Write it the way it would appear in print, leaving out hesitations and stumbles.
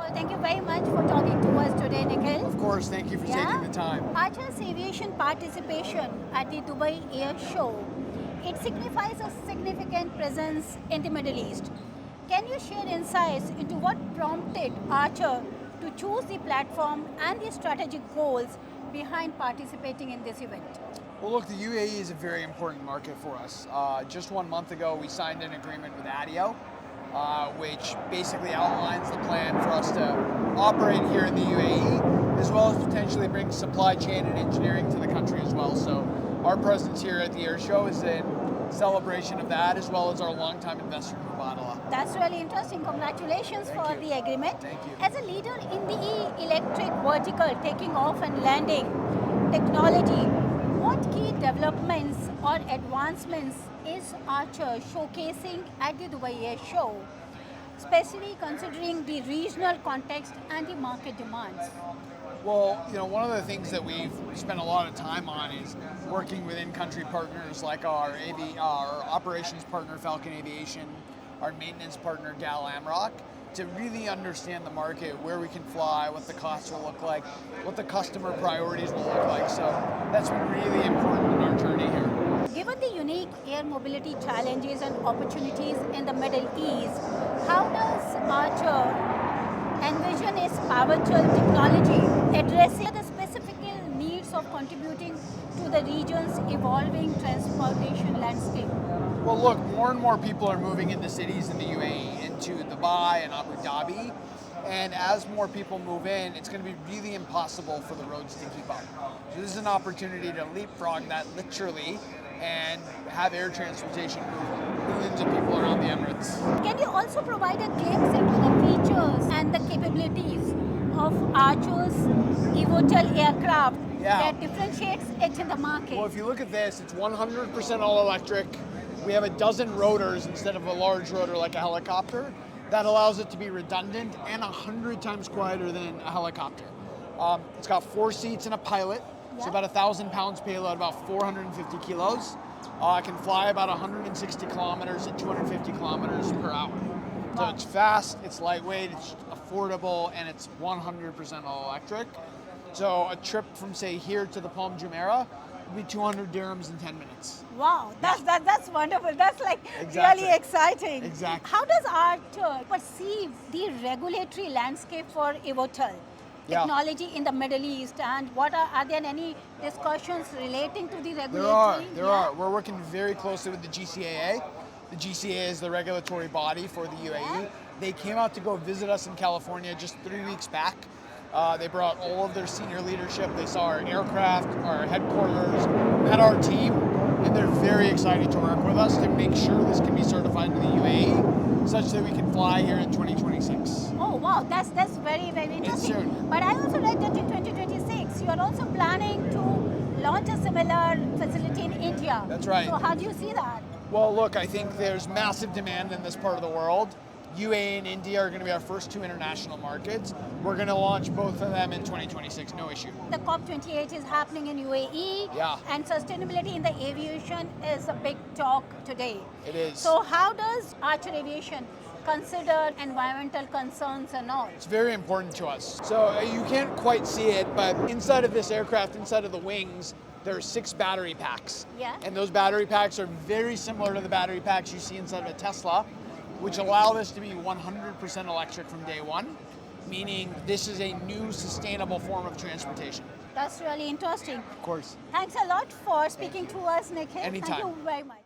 all, thank you very much for talking to us today, Nikhil. Of course, thank you for taking the time. Archer's aviation participation at the Dubai Air Show, it signifies a significant presence in the Middle East. Can you share insights into what prompted Archer to choose the platform and the strategic goals behind participating in this event? Well, look, the UAE is a very important market for us. Just 1 month ago, we signed an agreement with Aviation, which basically outlines the plan for us to operate here in the UAE, as well as potentially bring supply chain and engineering to the country as well. So our presence here at the air show is in celebration of that, as well as our longtime investor, Mubadala. That's really interesting. Congratulations Thank for you. the agreement. Thank you. As a leader in the electric vertical taking off and landing technology, what key developments or advancements is Archer showcasing at the Dubai Air Show, especially considering the regional context and the market demands? Well, one of the things that we've spent a lot of time on is working with in-country partners like our operations partner, Falcon Aviation, our maintenance partner, Gal Amrock, to really understand the market, where we can fly, what the costs will look like, what the customer priorities will look like. So that's been really important in our journey here. Given the unique air mobility challenges and opportunities in the Middle East, how does Archer envision its powerful technology addressing the specific needs of contributing to the region's evolving transportation landscape? Well, look, more and more people are moving into cities in the UAE, into Dubai and Abu Dhabi. And as more people move in, it's going to be really impossible for the roads to keep up. So this is an opportunity to leapfrog that literally and have air transportation move millions of people around the Emirates. Can you also provide a glimpse into the features and the capabilities of Archer's eVTOL aircraft that differentiates it in the market? Well, if you look at this, it's 100% all electric. We have a dozen rotors instead of a large rotor like a helicopter. That allows it to be redundant and 100 times quieter than a helicopter. It's got 4 seats and a pilot. So about 1,000 pounds payload, about 450 kilos. It can fly about 160 kilometers at 250 kilometers per hour. So it's fast, it's lightweight, it's affordable, and it's 100% all electric. So a trip from, say, here to the Palm Jumeirah would be 200 dirhams in 10 minutes. Wow, that's wonderful. That's really exciting. Exactly. How does Archer perceive the regulatory landscape for eVTOL technology in the Middle East, and are there any discussions relating to the regulatory? There are. We're working very closely with the GCAA. The GCAA is the regulatory body for the UAE. They came out to go visit us in California just 3 weeks back. They brought all of their senior leadership. They saw our aircraft, our headquarters, met our team, and they're very excited to work with us to make sure this can be certified in the UAE, such that we can fly here in 2026. Oh wow, that's very, very interesting. Soon. But I also read that in 2026, you are also planning to launch a similar facility in India. That's right. So how do you see that? Well, look, I think there's massive demand in this part of the world. UAE and India are going to be our first 2 international markets. We're going to launch both of them in 2026, no issue. The COP28 is happening in UAE, and sustainability in the aviation is a big talk today. It is. So how does Archer Aviation consider environmental concerns and all? It's very important to us. So you can't quite see it, but inside of this aircraft, inside of the wings, there are 6 battery packs. And those battery packs are very similar to the battery packs you see inside of a Tesla, which allow this to be 100% electric from day one, meaning this is a new sustainable form of transportation. That's really interesting. Of course. Thanks a lot for speaking to us, Nikhil. Anytime. Thank you very much.